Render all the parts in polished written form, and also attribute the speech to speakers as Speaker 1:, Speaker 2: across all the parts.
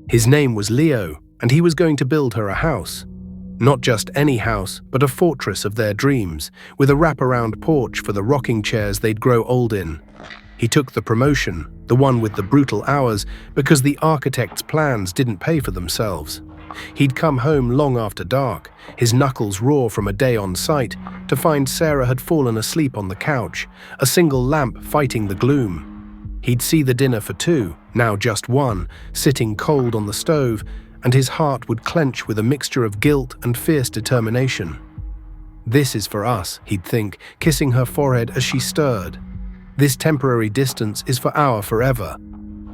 Speaker 1: His name was Leo, and he was going to build her a house. Not just any house, but a fortress of their dreams, with a wraparound porch for the rocking chairs they'd grow old in. He took the promotion, the one with the brutal hours, because the architect's plans didn't pay for themselves. He'd come home long after dark, his knuckles raw from a day on site, to find Sarah had fallen asleep on the couch, a single lamp fighting the gloom. He'd see the dinner for two, now just one, sitting cold on the stove, and his heart would clench with a mixture of guilt and fierce determination. This is for us, he'd think, kissing her forehead as she stirred. This temporary distance is for our forever.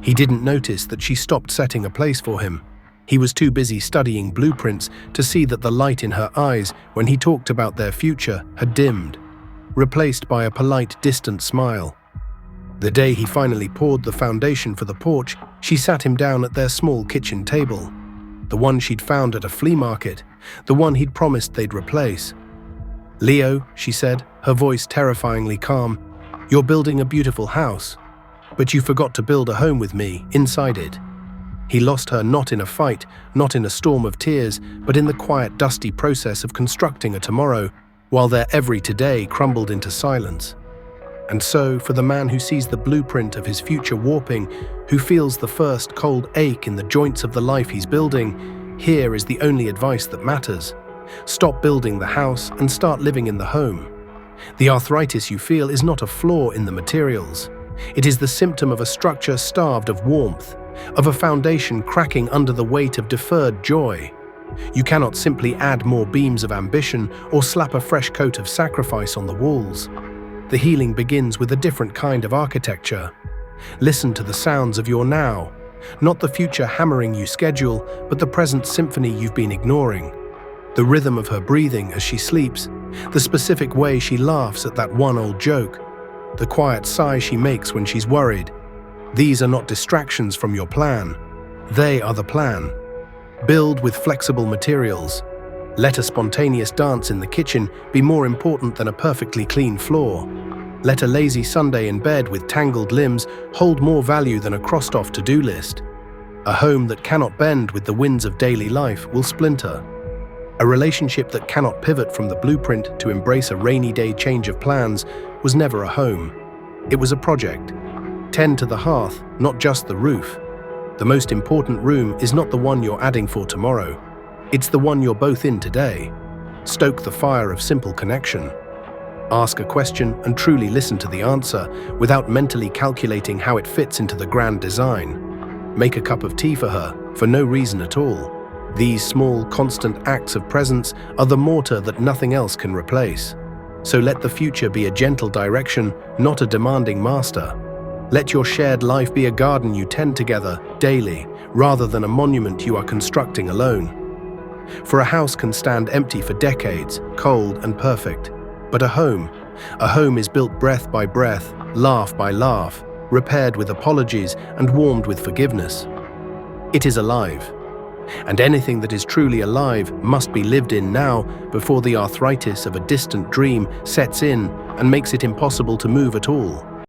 Speaker 1: He didn't notice that she stopped setting a place for him. He was too busy studying blueprints to see that the light in her eyes when he talked about their future had dimmed, replaced by a polite, distant smile. The day he finally poured the foundation for the porch, she sat him down at their small kitchen table. The one she'd found at a flea market, the one he'd promised they'd replace. "Leo," she said, her voice terrifyingly calm, "you're building a beautiful house, but you forgot to build a home with me inside it." He lost her not in a fight, not in a storm of tears, but in the quiet, dusty process of constructing a tomorrow, while their every today crumbled into silence. And so, for the man who sees the blueprint of his future warping, who feels the first cold ache in the joints of the life he's building, here is the only advice that matters. Stop building the house and start living in the home. The arthritis you feel is not a flaw in the materials. It is the symptom of a structure starved of warmth, of a foundation cracking under the weight of deferred joy. You cannot simply add more beams of ambition or slap a fresh coat of sacrifice on the walls. The healing begins with a different kind of architecture. Listen to the sounds of your now, not the future hammering you schedule, but the present symphony you've been ignoring. The rhythm of her breathing as she sleeps, the specific way she laughs at that one old joke, the quiet sigh she makes when she's worried. These are not distractions from your plan. They are the plan. Build with flexible materials. Let a spontaneous dance in the kitchen be more important than a perfectly clean floor. Let a lazy Sunday in bed with tangled limbs hold more value than a crossed-off to-do list. A home that cannot bend with the winds of daily life will splinter. A relationship that cannot pivot from the blueprint to embrace a rainy day change of plans was never a home. It was a project. Tend to the hearth, not just the roof. The most important room is not the one you're adding for tomorrow. It's the one you're both in today. Stoke the fire of simple connection. Ask a question and truly listen to the answer without mentally calculating how it fits into the grand design. Make a cup of tea for her, for no reason at all. These small, constant acts of presence are the mortar that nothing else can replace. So let the future be a gentle direction, not a demanding master. Let your shared life be a garden you tend together, daily, rather than a monument you are constructing alone. For a house can stand empty for decades, cold and perfect. But a home is built breath by breath, laugh by laugh, repaired with apologies and warmed with forgiveness. It is alive. And anything that is truly alive must be lived in now before the arthritis of a distant dream sets in and makes it impossible to move at all.